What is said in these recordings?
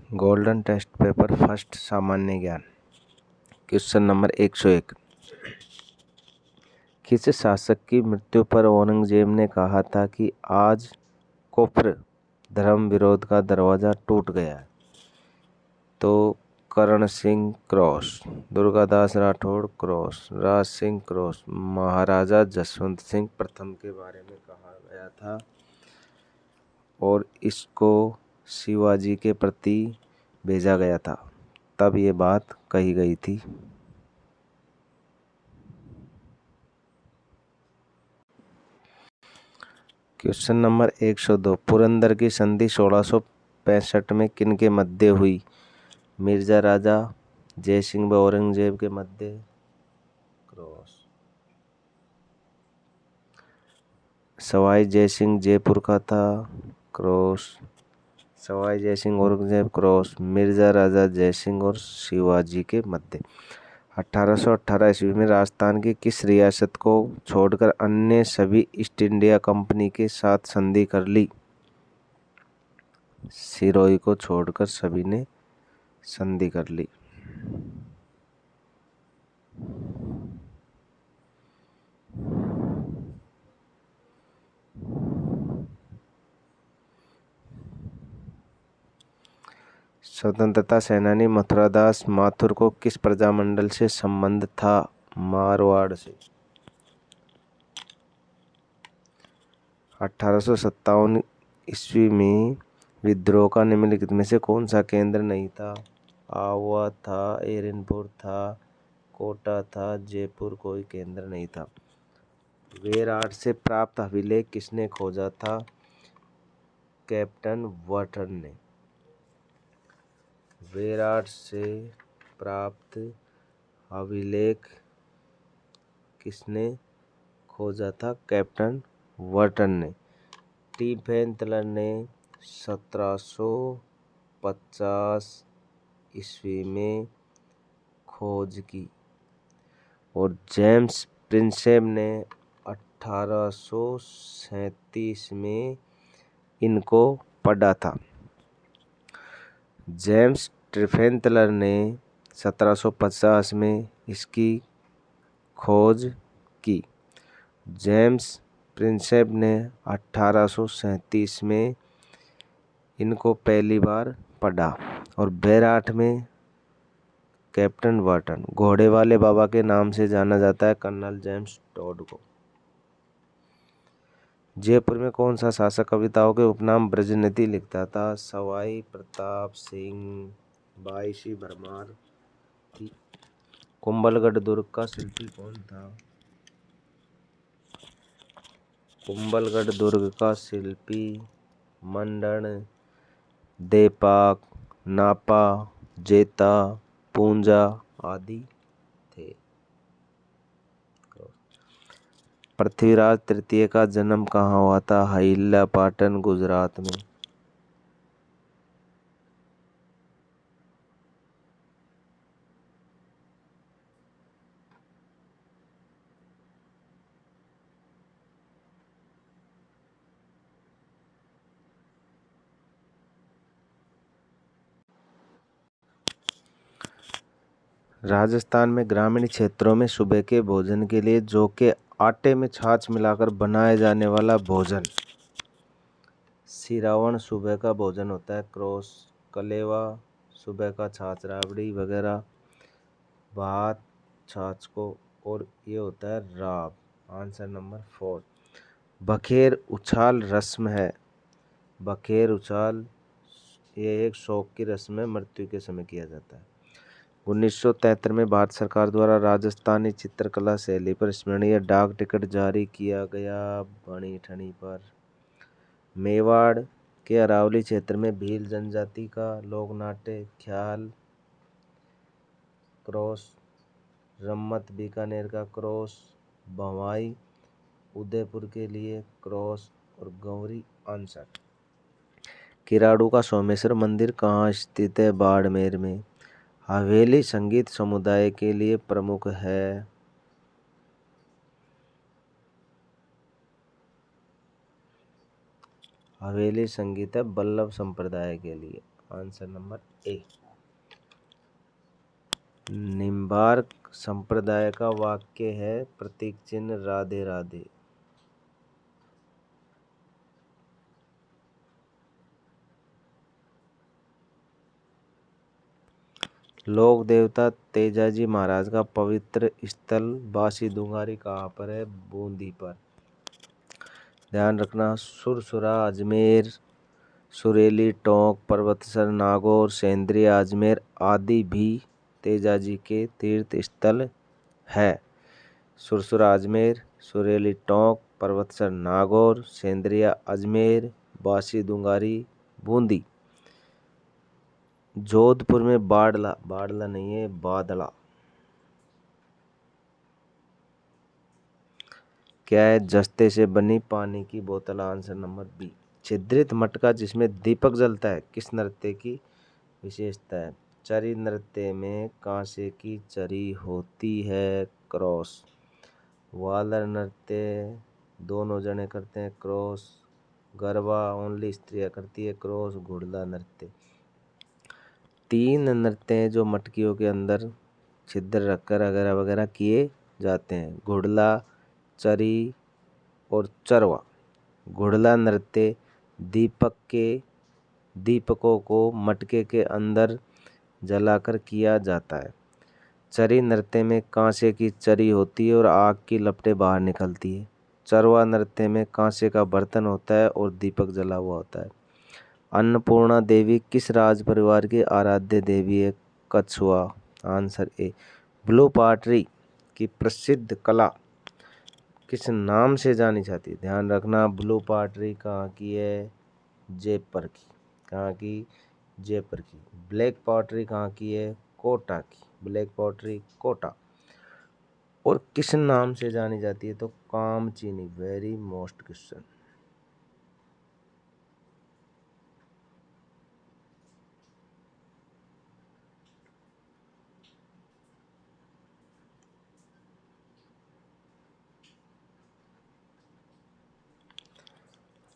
Golden test paper first सामान्य ज्ञान। Question number 101। किस शासक की मृत्यु पर औरंगजेब ने कहा था कि आज कुफ्र धर्म विरोध का दरवाजा टूट गया है? तो Karan Singh cross, Durgadas Rathore cross, Raj Singh cross, महाराजा जसवंत सिंह प्रथम के बारे में कहा गया था और इसको शिवाजी के प्रति भेजा गया था, तब ये बात कही गई थी। Question number 102। पुरंदर की संधि 1665 में किनके मध्य हुई? मिर्जा राजा जयसिंह व औरंगजेब के मध्य क्रॉस। सवाई जयसिंह जयपुर का था क्रॉस। सवाई जयसिंह औरंगजेब क्रॉस। मिर्जा राजा जयसिंह और शिवाजी के मध्य। 1818 ईस्वी में राजस्थान की किस रियासत को छोड़कर अन्य सभी ईस्ट इंडिया कंपनी के साथ संधि कर ली? सिरोही को छोड़कर सभी ने संधि कर ली। स्वतंत्रता सेनानी मथुरादास माथुर को किस प्रजामंडल से संबंध था? मारवाड़ से। 1857 ईस्वी में विद्रोह का निम्नलिखित में से कौन सा केंद्र नहीं था? आवा था, एरनपुर था, कोटा था, जयपुर कोई केंद्र नहीं था। वेराट से प्राप्त अभिलेख किसने खोजा था? कैप्टन वाटन ने। वेराट से प्राप्त अभिलेख किसने खोजा था? कैप्टन वाटन ने। टिफेंतलर ने 1750 ईस्वी में खोज की और जेम्स प्रिंसेप ने 1837 में इनको पढ़ा था। जेम्स टिफेंतलर ने 1750 में इसकी खोज की। जेम्स प्रिंसेप ने 1837 में इनको पहली बार पढ़ा और बेराट में कैप्टन वाटन। घोड़े वाले बाबा के नाम से जाना जाता है कर्नल जेम्स टॉड को। जयपुर में कौन सा शासक कविताओं के उपनाम ब्रजनिधि लिखता था? सवाई प्रताप सिंह, बाईसी भरमार। कुंभलगढ़ दुर्ग का शिल्पी कौन था? कुंभलगढ़ दुर्ग का शिल्पी मंडन, देपाक, नापा, जेता, पूंजा आदि थे। पृथ्वीराज तृतीय का जन्म कहाँ हुआ था? अहिल्या पाटन, गुजरात में। राजस्थान में ग्रामीण क्षेत्रों में सुबह के भोजन के लिए जौ के आटे में छाछ मिलाकर बनाए जाने वाला भोजन सिरावण सुबह का भोजन होता है क्रॉस। कलेवा सुबह का छाछ राबड़ी वगैरह भात छाछ को, और ये होता है राब। Answer number 4। बखेर उछाल रस्म है। बखेर उछाल ये एक शौक की रस्म है, मृत्यु के समय किया जाता है। 1973 में भारत सरकार द्वारा राजस्थानी चित्रकला शैली पर स्मरणीय डाक टिकट जारी किया गया बनी ठनी पर। मेवाड़ के अरावली क्षेत्र में भील जनजाति का लोक नाट्य ख्याल क्रॉस। रम्मत बीकानेर का क्रॉस। भवाई उदयपुर के लिए क्रॉस और गौरी आंसर। किराड़ू का सोमेश्वर मंदिर कहाँ स्थित है? बाड़मेर में। हवेली संगीत समुदाय के लिए प्रमुख है। हवेली संगीत है बल्लभ संप्रदाय के लिए। Answer number A. निम्बार्क संप्रदाय का वाक्य है प्रतीक चिन्ह राधे राधे। लोक देवता तेजाजी महाराज का पवित्र स्थल बासी दुंगारी कहाँ पर है? बूंदी पर। ध्यान रखना, सुरसुरा अजमेर, सुरेली टोंक, पर्वतसर नागौर, सेंद्रिय अजमेर आदि भी तेजाजी के तीर्थ स्थल है। सुरसुरा अजमेर, सुरेली टोंक, पर्वतसर नागौर, सेंद्रिय अजमेर, बासी दुंगारी बूंदी। जोधपुर में बाड़ला, बाड़ला नहीं है बादला। क्या है? जस्ते से बनी पानी की बोतल। Answer number B. छिद्रित मटका जिसमें दीपक जलता है किस नृत्य की विशेषता है? चरी नृत्य में कांसे की चरी होती है। क्रॉस। वालर नृत्य दोनों जने करते हैं। क्रॉस। गरबा ओनली स्त्रियां करती है। क्रॉस। घुड़ला नृत्य। तीन नृत्य हैं जो मटकियों के अंदर छिद्र रखकर वगैरह वगैरह किए जाते हैं। घुड़ला, चरी और चरवा। घुड़ला नृत्य दीपकों को मटके के अंदर जलाकर किया जाता है। चरी नृत्य में कांसे की चरी होती है और आग की लपटें बाहर निकलती है। चरवा नृत्य में कांसे का बर्तन होता है और दीपक जला हुआ होता है। अन्नपूर्णा देवी किस राज परिवार की आराध्य देवी है? कछुआ। Answer A. ब्लू पॉटरी की प्रसिद्ध कला किस नाम से जानी जाती है? ध्यान रखना, ब्लू पॉटरी कहाँ की है? जयपुर की। कहाँ की? जयपुर की। ब्लैक पॉटरी कहाँ की है? कोटा की। Black pottery Kota. और किस नाम से जानी जाती है? तो कामचीनी। Very most question.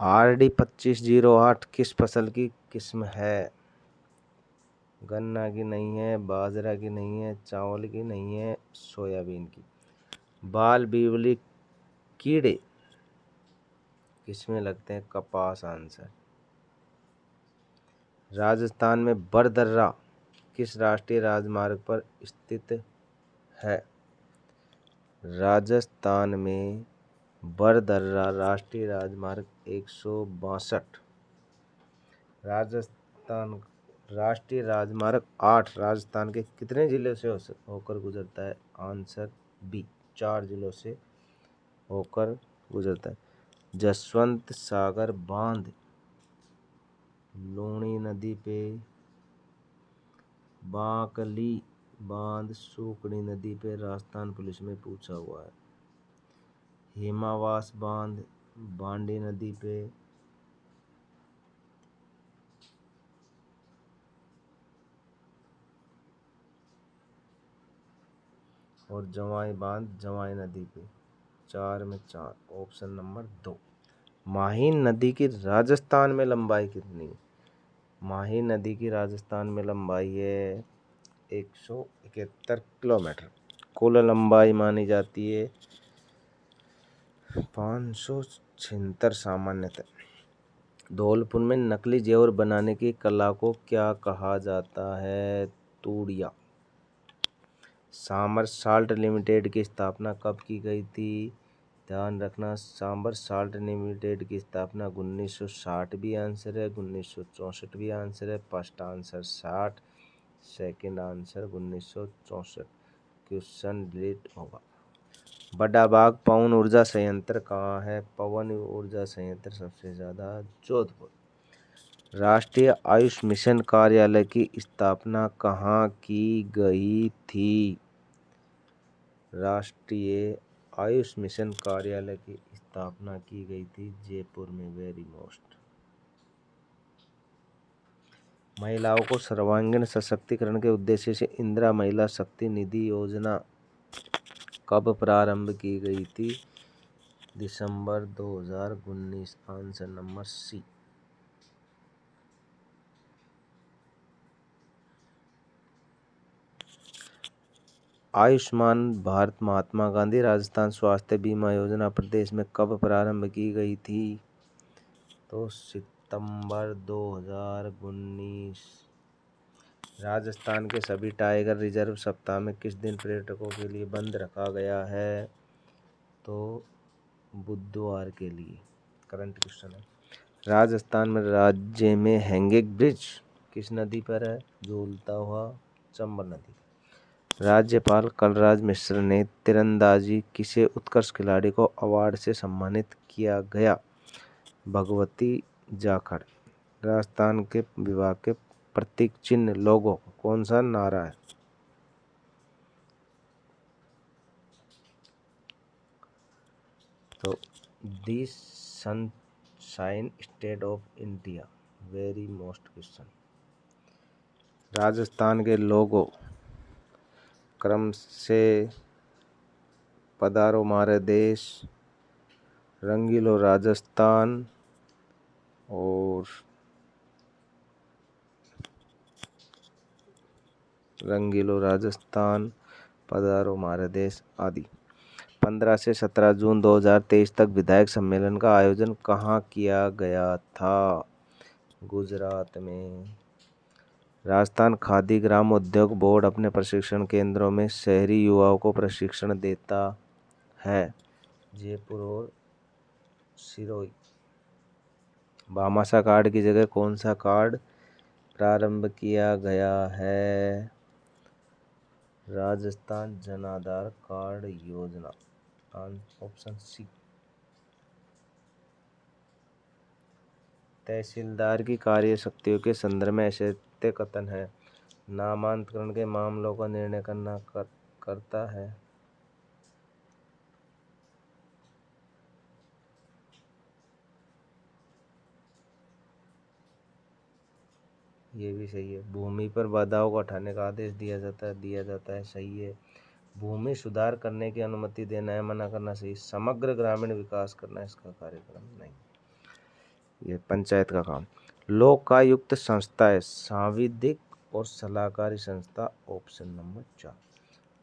RD 2508 किस फसल की किस्म है? गन्ना की नहीं है, बाजरा की नहीं है, चावल की नहीं है, सोयाबीन की। बाल बिवली कीड़े किसमें लगते हैं? कपास। आंसर। राजस्थान में बरदर्रा किस राष्ट्रीय राजमार्ग पर स्थित है? राजस्थान में बरदर्रा राष्ट्रीय राजमार्ग 162। राजस्थान राष्ट्रीय राजमार्ग 8 राजस्थान के कितने जिले से होकर गुजरता है? Answer B. 4 जिलों से होकर गुजरता है। जसवंत सागर बांध लूणी नदी पे, बांकली बांध सूकड़ी नदी पे राजस्थान पुलिस में पूछा हुआ है। हिमावास बांध बांडी नदी पे, और जवाई बांध जवाई नदी पे। 4 में 4। Option number 2। माहिन नदी की राजस्थान में लंबाई कितनी? माहिन नदी की राजस्थान में लंबाई है 171 किलोमीटर। कुल लंबाई मानी जाती है 576 सामान्यतः। धौलपुर में नकली जेवर बनाने की कला को क्या कहा जाता है? तूड़िया। सांबर साल्ट लिमिटेड की स्थापना कब की गई थी? ध्यान रखना, सांबर साल्ट लिमिटेड की स्थापना 1960 भी आंसर है, 1964 भी आंसर है। First answer 60, second answer 1964। Question delete होगा। बड़ा बाग पवन ऊर्जा संयंत्र कहाँ है? पवन ऊर्जा संयंत्र सबसे ज़्यादा जोधपुर। राष्ट्रीय आयुष मिशन कार्यालय की स्थापना कहाँ की गई थी? राष्ट्रीय आयुष मिशन कार्यालय की स्थापना की गई थी जयपुर में। Very most. महिलाओं को सर्वांगीण सशक्तिकरण के उद्देश्य से इंदिरा महिला शक्ति निधि योजना कब प्रारंभ की गई थी? दिसंबर 2019। Answer number C. Ayushman Bharat Mahatma Gandhi Rajasthan स्वास्थ्य बीमा योजना प्रदेश में कब प्रारंभ की गई थी? तो सितंबर 2019। राजस्थान के सभी टाइगर रिजर्व सप्ताह में किस दिन पर्यटकों के लिए बंद रखा गया है? तो बुधवार के लिए। करंट क्वेश्चन है। राजस्थान में राज्य में हैंगिंग ब्रिज किस नदी पर है? झूलता हुआ चंबल नदी। राज्यपाल कलराज मिश्र ने तीरंदाजी किसे उत्कृष्ट खिलाड़ी को अवार्ड से सम्मानित किया गया? भगवती जाखड़। राजस्थान के विभाग के प्रतीक चिन्ह लोगो कौन सा नारा है? तो the sunshine state of India. Very most question. Rajasthan के लोगो क्रम से पधारो हमारे देश, रंगीलो राजस्थान और रंगीलो राजस्थान, पधारो हमारे देश आदि। 15 से 17 जून 2023 तक विधायक सम्मेलन का आयोजन कहाँ किया गया था? गुजरात में। राजस्थान खादी ग्राम उद्योग बोर्ड अपने प्रशिक्षण केंद्रों में शहरी युवाओं को प्रशिक्षण देता है। जयपुर और सिरोही। भामाशाह कार्ड की जगह कौन सा कार्ड प्रारंभ किया गया है? राजस्थान जन आधार कार्ड योजना। Option C. तहसीलदार की कार्य शक्तियों के संदर्भ में ऐसे कथन है। नामांतरण के मामलों का निर्णय करता है। ये भी सही है। भूमि पर बाधाओं को हटाने का आदेश दिया जाता है। सही है। भूमि सुधार करने की अनुमति देना है, मना करना सही। समग्र ग्रामीण विकास करना इसका कार्यक्रम नहीं, ये पंचायत का काम। लोकायुक्त संस्थाएं सांविधिक और सलाहकारी संस्था। Option number 4।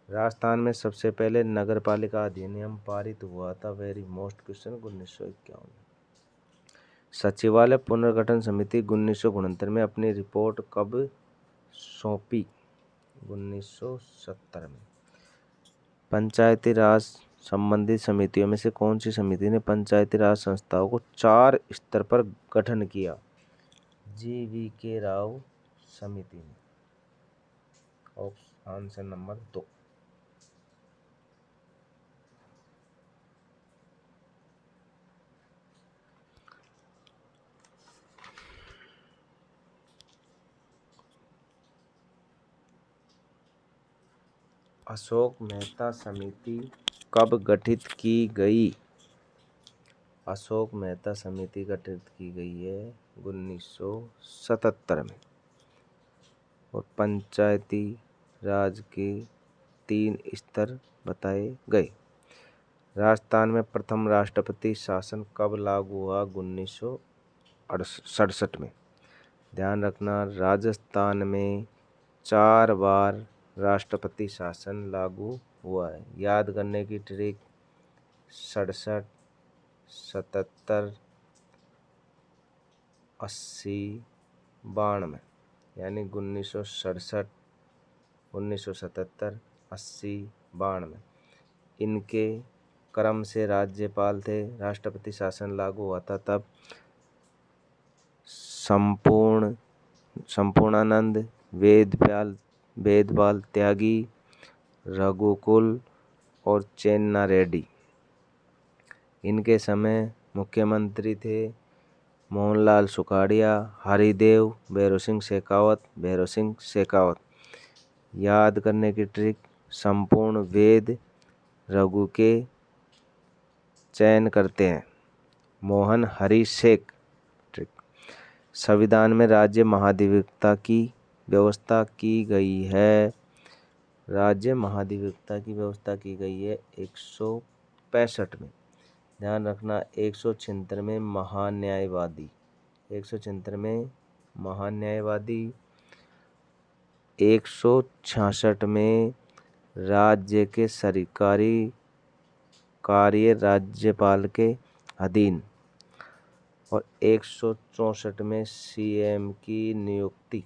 राजस्थान में सबसे पहले नगरपालिका अधिनियम पारित हुआ था। Very most question. 1951। सचिवालय पुनर्गठन समिति 1969 में अपनी रिपोर्ट कब सौंपी? 1970 में। पंचायती राज संबंधित समितियों में से कौन सी समिति ने पंचायती राज संस्थाओं को 4 स्तर पर गठन किया? GVK राव समिति ने। Answer number 2। अशोक मेहता समिति कब गठित की गई? अशोक मेहता समिति गठित की गई है 1977 में। और पंचायती राज के 3 स्तर बताए गए। राजस्थान में प्रथम राष्ट्रपति शासन कब लागू हुआ? 1967 में। ध्यान रखना, राजस्थान में 4 बार राष्ट्रपति शासन लागू हुआ है। याद करने की ट्रिक 67, 77, 80, 92, यानी 1967, 1977, 80, 92। इनके क्रम से राज्यपाल थे। राष्ट्रपति शासन लागू हुआ था तब संपूर्णानंद, वेदपाल त्यागी, रघुकुल और चेन्ना रेड्डी। इनके समय मुख्यमंत्री थे मोहनलाल सुखाड़िया, हरिदेव, भैरव सिंह शेखावत। याद करने की ट्रिक, संपूर्ण वेद रघु के चयन करते हैं। मोहन हरि शेख। ट्रिक। संविधान में राज्य महाधिवक्ता की व्यवस्था की गई है। राज्य महाधिवक्ता की व्यवस्था की गई है 165 में। ध्यान रखना, 176 में महान्यायवादी, 176 में महान्यायवादी, 166 में राज्य के सरकारी कार्य राज्यपाल के अधीन। और 164 में सीएम की नियुक्ति।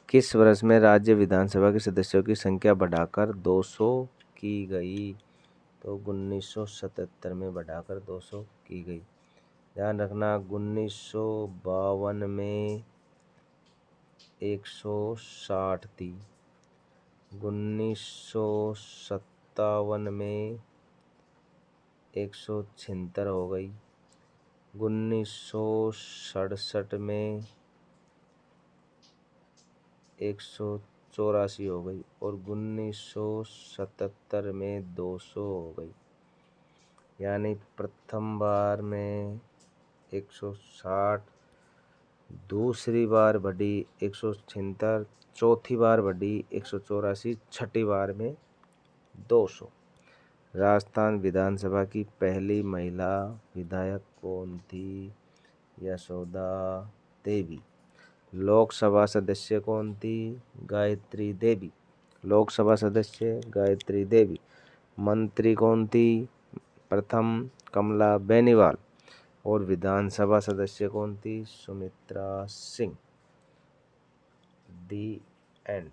किस वर्ष में राज्य विधानसभा के सदस्यों की संख्या बढ़ाकर 200 की गई? तो 1977 में बढ़ाकर 200 की गई। ध्यान रखना 1952 में 160 थी, 1957 में 176 हो गई, 1967 में 184 हो गई और 1977 में 200 हो गई। यानी प्रथम बार में 160, दूसरी बार बढ़ी 176, चौथी बार बढ़ी 184, छठी बार में 200। राजस्थान विधानसभा की पहली महिला विधायक कौन थी? यशोदा देवी। लोकसभा सदस्य कौन थी? गायत्री देवी। लोकसभा सदस्य गायत्री देवी। मंत्री कौन थी? प्रथम कमला बेनीवाल। और विधानसभा सदस्य कौन थी? सुमित्रा सिंह। दी एंड।